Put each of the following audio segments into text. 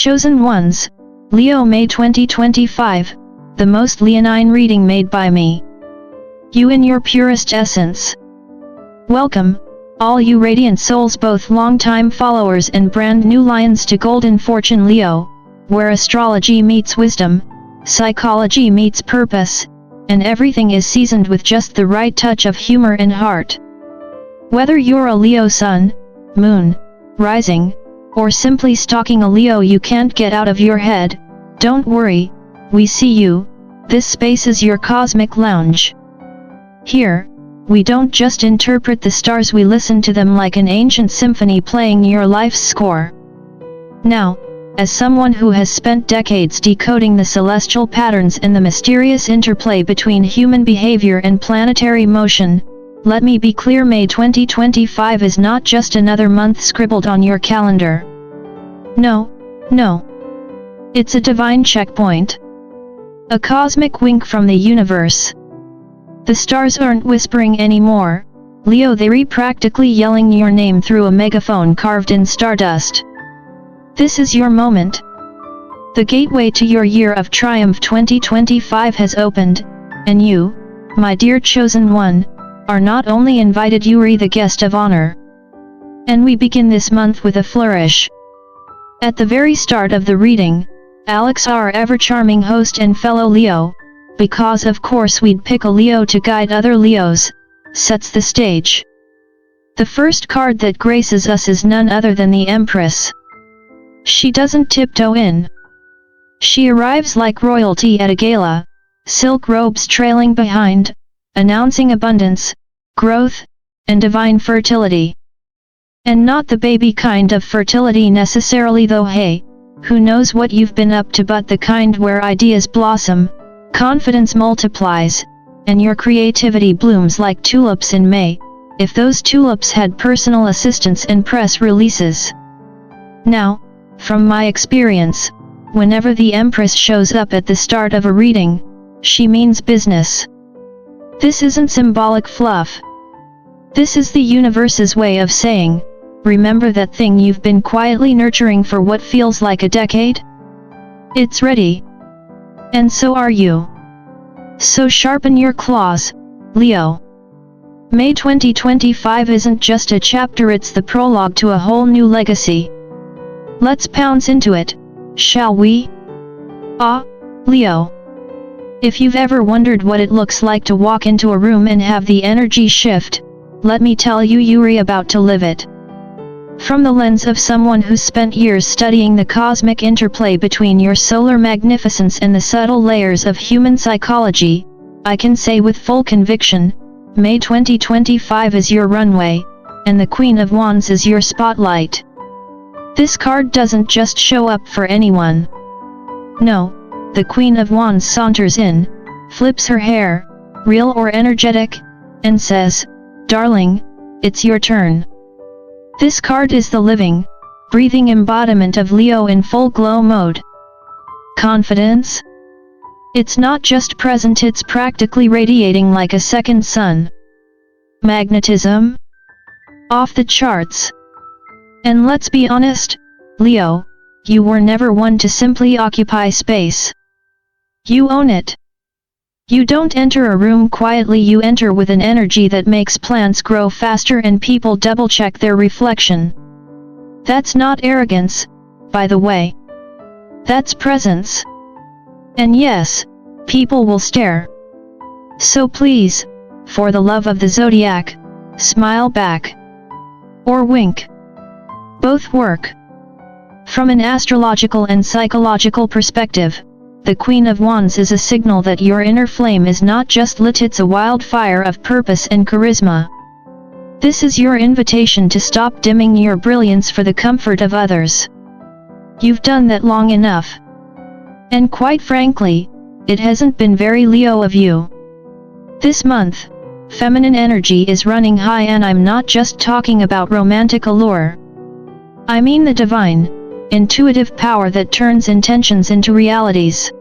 Chosen Ones, Leo, May 2025, the most leonine reading made by me. You in your purest essence. Welcome, all you radiant souls, both long-time followers and brand new lions, to Golden Fortune Leo, where astrology meets wisdom, psychology meets purpose, and everything is seasoned with just the right touch of humor and heart. Whether you're a Leo sun, moon, rising, or simply stalking a Leo you can't get out of your head, don't worry, we see you. This space is your cosmic lounge. Here, we don't just interpret the stars, we listen to them like an ancient symphony playing your life's score. Now, as someone who has spent decades decoding the celestial patterns and the mysterious interplay between human behavior and planetary motion, let me be clear: May 2025 is not just another month scribbled on your calendar. No. It's a divine checkpoint. A cosmic wink from the universe. The stars aren't whispering anymore, Leo, they're practically yelling your name through a megaphone carved in stardust. This is your moment. The gateway to your year of triumph 2025 has opened, and you, my dear chosen one, are not only invited, you're the guest of honor. And we begin this month with a flourish. At the very start of the reading, Alex, our ever-charming host and fellow Leo, because of course we'd pick a Leo to guide other Leos, sets the stage. The first card that graces us is none other than the Empress. She doesn't tiptoe in. She arrives like royalty at a gala, silk robes trailing behind, announcing abundance, growth, and divine fertility. And not the baby kind of fertility necessarily, though. Hey, who knows what you've been up to, but the kind where ideas blossom, confidence multiplies, and your creativity blooms like tulips in May, if those tulips had personal assistants and press releases. Now, from my experience, whenever the Empress shows up at the start of a reading, she means business. This isn't symbolic fluff. This is the universe's way of saying, remember that thing you've been quietly nurturing for what feels like a decade? It's ready. And so are you. So sharpen your claws, Leo. May 2025 isn't just a chapter, it's the prologue to a whole new legacy. Let's pounce into it, shall we? Leo. If you've ever wondered what it looks like to walk into a room and have the energy shift, let me tell you, you're about to live it. From the lens of someone who's spent years studying the cosmic interplay between your solar magnificence and the subtle layers of human psychology, I can say with full conviction, May 2025 is your runway, and the Queen of Wands is your spotlight. This card doesn't just show up for anyone. No. The Queen of Wands saunters in, flips her hair, real or energetic, and says, "Darling, it's your turn." This card is the living, breathing embodiment of Leo in full glow mode. Confidence? It's not just present, it's practically radiating like a second sun. Magnetism? Off the charts. And let's be honest, Leo, you were never one to simply occupy space. You own it. You don't enter a room quietly, you enter with an energy that makes plants grow faster and people double-check their reflection. That's not arrogance, by the way. That's presence. And yes, people will stare. So please, for the love of the Zodiac, smile back. Or wink. Both work. From an astrological and psychological perspective, the Queen of Wands is a signal that your inner flame is not just lit, it's a wildfire of purpose and charisma. This is your invitation to stop dimming your brilliance for the comfort of others. You've done that long enough. And quite frankly, it hasn't been very Leo of you. This month, feminine energy is running high, and I'm not just talking about romantic allure. I mean the divine, intuitive power that turns intentions into realities.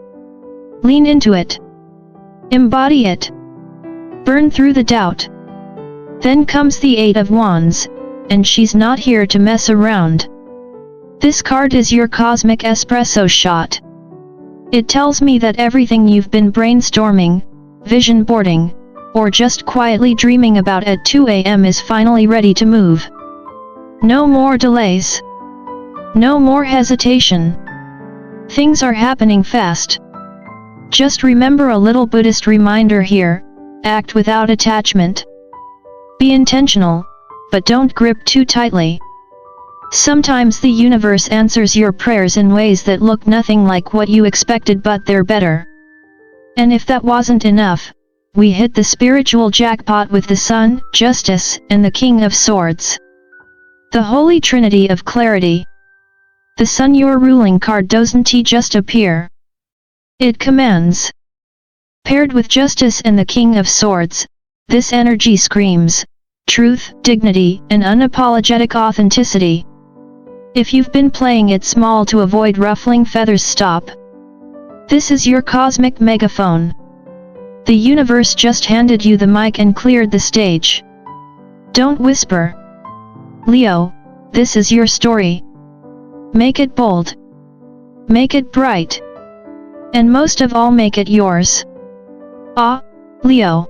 Lean into it. Embody it. Burn through the doubt. Then comes the Eight of Wands, and she's not here to mess around. This card is your cosmic espresso shot. It tells me that everything you've been brainstorming, vision boarding, or just quietly dreaming about at 2 a.m. is finally ready to move. No more delays. No more hesitation. Things are happening fast. Just remember a little Buddhist reminder here: act without attachment. Be intentional, but don't grip too tightly. Sometimes the universe answers your prayers in ways that look nothing like what you expected, but they're better. And if that wasn't enough, we hit the spiritual jackpot with the Sun, Justice, and the King of Swords. The Holy Trinity of Clarity. The Sun, your ruling card, doesn't just appear. It commands. Paired with Justice and the King of Swords, this energy screams truth, dignity, and unapologetic authenticity. If you've been playing it small to avoid ruffling feathers, stop. This is your cosmic megaphone. The universe just handed you the mic and cleared the stage. Don't whisper. Leo, this is your story. Make it bold. Make it bright. And most of all, make it yours. Leo.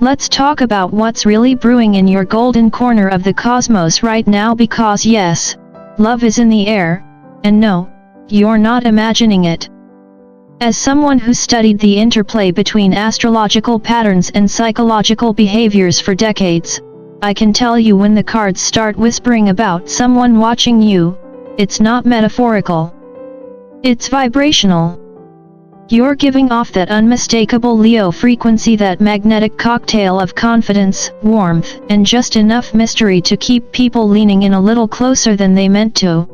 Let's talk about what's really brewing in your golden corner of the cosmos right now, because yes, love is in the air, and no, you're not imagining it. As someone who studied the interplay between astrological patterns and psychological behaviors for decades, I can tell you when the cards start whispering about someone watching you, it's not metaphorical. It's vibrational. You're giving off that unmistakable Leo frequency, that magnetic cocktail of confidence, warmth, and just enough mystery to keep people leaning in a little closer than they meant to.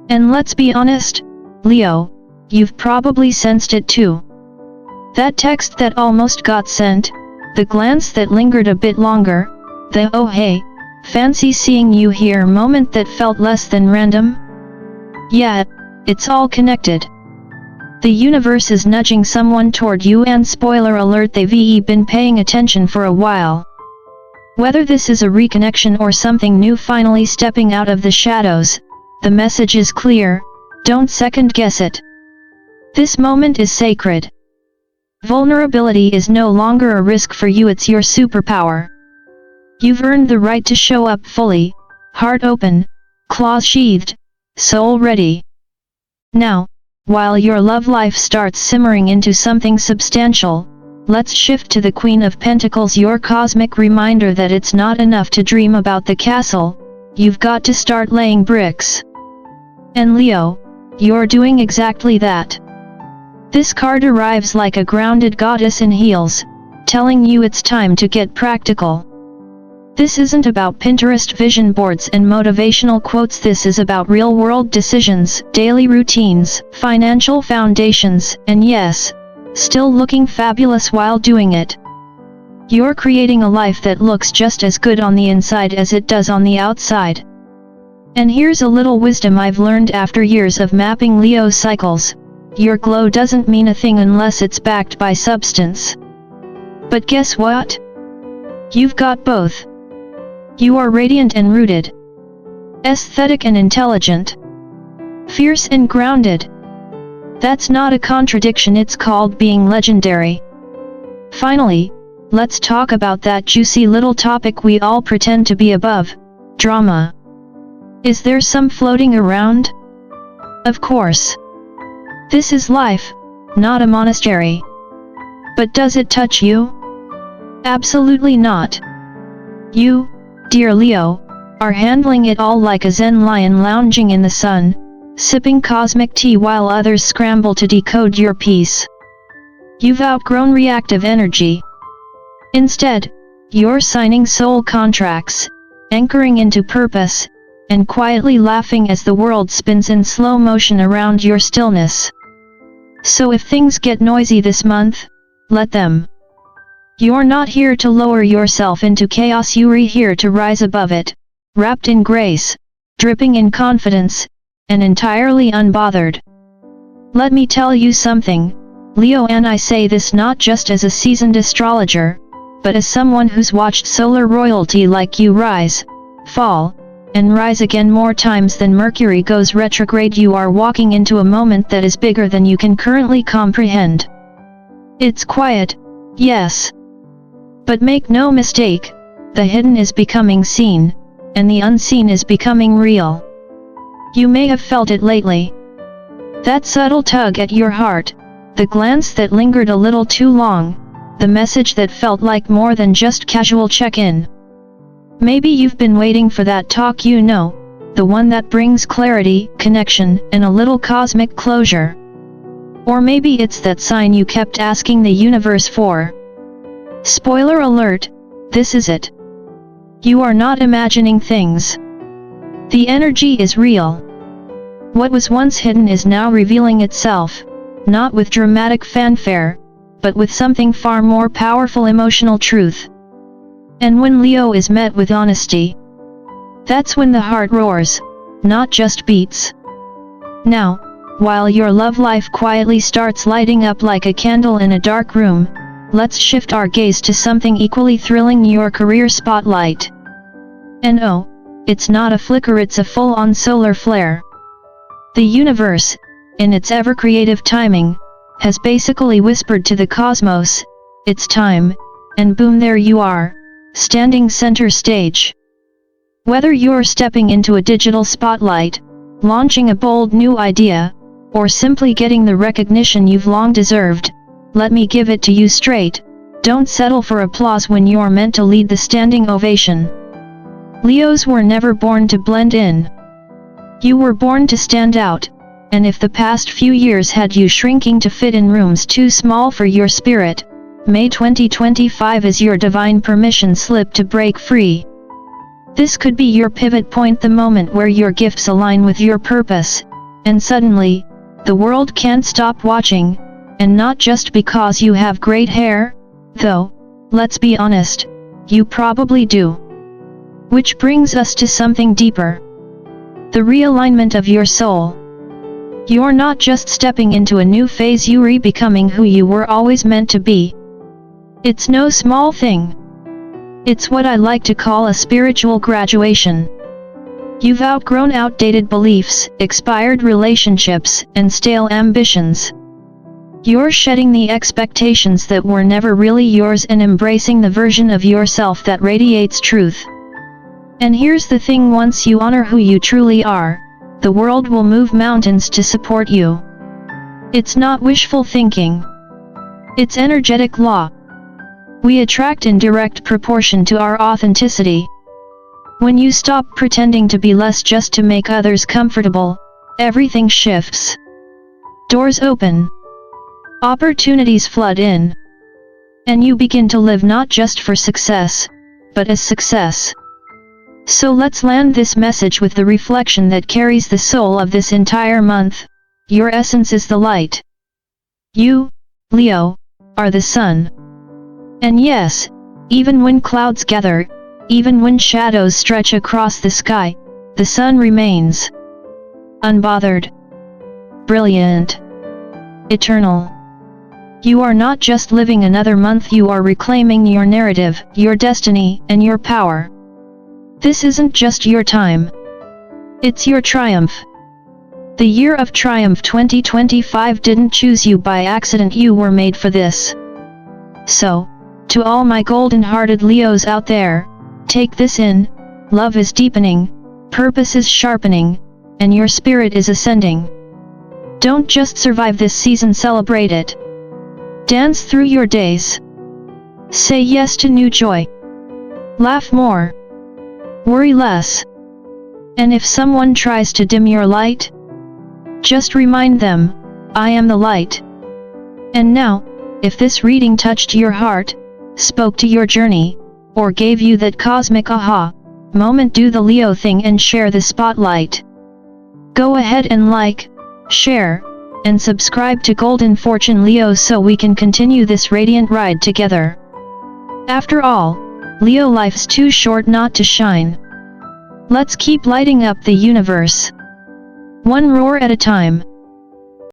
And let's be honest, Leo, you've probably sensed it too. That text that almost got sent, the glance that lingered a bit longer, the "oh hey, fancy seeing you here" moment that felt less than random. Yeah, it's all connected. The universe is nudging someone toward you, and spoiler alert, they've been paying attention for a while. Whether this is a reconnection or something new finally stepping out of the shadows, the message is clear: don't second guess it. This moment is sacred. Vulnerability is no longer a risk for you, it's your superpower. You've earned the right to show up fully, heart open, claws sheathed, soul ready. Now, while your love life starts simmering into something substantial, let's shift to the Queen of Pentacles, your cosmic reminder that it's not enough to dream about the castle, you've got to start laying bricks. And Leo, you're doing exactly that. This card arrives like a grounded goddess in heels, telling you it's time to get practical. This isn't about Pinterest vision boards and motivational quotes, this is about real-world decisions, daily routines, financial foundations, and yes, still looking fabulous while doing it. You're creating a life that looks just as good on the inside as it does on the outside. And here's a little wisdom I've learned after years of mapping Leo cycles: your glow doesn't mean a thing unless it's backed by substance. But guess what? You've got both. You are radiant and rooted, aesthetic and intelligent, fierce and grounded. That's not a contradiction, it's called being legendary. Finally, let's talk about that juicy little topic we all pretend to be above: drama. Is there some floating around? Of course. This is life, not a monastery. But does it touch you? Absolutely not. You, dear Leo, are handling it all like a Zen lion lounging in the sun, sipping cosmic tea while others scramble to decode your peace. You've outgrown reactive energy. Instead, you're signing soul contracts, anchoring into purpose, and quietly laughing as the world spins in slow motion around your stillness. So if things get noisy this month, let them. You're not here to lower yourself into chaos, you're here to rise above it, wrapped in grace, dripping in confidence, and entirely unbothered. Let me tell you something, Leo, and I say this not just as a seasoned astrologer, but as someone who's watched solar royalty like you rise, fall, and rise again more times than Mercury goes retrograde. You are walking into a moment that is bigger than you can currently comprehend. It's quiet, yes. But make no mistake, the hidden is becoming seen, and the unseen is becoming real. You may have felt it lately. That subtle tug at your heart, the glance that lingered a little too long, the message that felt like more than just casual check-in. Maybe you've been waiting for that talk, the one that brings clarity, connection, and a little cosmic closure. Or maybe it's that sign you kept asking the universe for. Spoiler alert, this is it. You are not imagining things. The energy is real. What was once hidden is now revealing itself, not with dramatic fanfare, but with something far more powerful: emotional truth. And when Leo is met with honesty, that's when the heart roars, not just beats. Now, while your love life quietly starts lighting up like a candle in a dark room, let's shift our gaze to something equally thrilling: your career spotlight. And oh, it's not a flicker, it's a full-on solar flare. The universe, in its ever-creative timing, has basically whispered to the cosmos, it's time, and boom, there you are, standing center stage. Whether you're stepping into a digital spotlight, launching a bold new idea, or simply getting the recognition you've long deserved, let me give it to you straight: don't settle for applause when you're meant to lead the standing ovation. Leos were never born to blend in. You were born to stand out, and if the past few years had you shrinking to fit in rooms too small for your spirit, May 2025 is your divine permission slip to break free. This could be your pivot point, the moment where your gifts align with your purpose, and suddenly, the world can't stop watching, and not just because you have great hair, though, let's be honest, you probably do. Which brings us to something deeper. The realignment of your soul. You're not just stepping into a new phase, you're becoming who you were always meant to be. It's no small thing. It's what I like to call a spiritual graduation. You've outgrown outdated beliefs, expired relationships, and stale ambitions. You're shedding the expectations that were never really yours and embracing the version of yourself that radiates truth. And here's the thing: once you honor who you truly are, the world will move mountains to support you. It's not wishful thinking. It's energetic law. We attract in direct proportion to our authenticity. When you stop pretending to be less just to make others comfortable, everything shifts. Doors open. Opportunities flood in. And you begin to live not just for success, but as success. So let's land this message with the reflection that carries the soul of this entire month: your essence is the light. You, Leo, are the sun. And yes, even when clouds gather, even when shadows stretch across the sky, the sun remains unbothered, brilliant, eternal. You are not just living another month, you are reclaiming your narrative, your destiny, and your power. This isn't just your time. It's your triumph. The year of triumph 2025 didn't choose you by accident, you were made for this. So, to all my golden-hearted Leos out there, take this in: love is deepening, purpose is sharpening, and your spirit is ascending. Don't just survive this season, celebrate it. Dance through your days. Say yes to new joy. Laugh more. Worry less. And if someone tries to dim your light, just remind them, I am the light. And now, if this reading touched your heart, spoke to your journey, or gave you that cosmic aha moment, do the Leo thing and share the spotlight. Go ahead and like, share, and subscribe to Golden Fortune Leo so we can continue this radiant ride together. After all, Leo life's too short not to shine. Let's keep lighting up the universe. One roar at a time.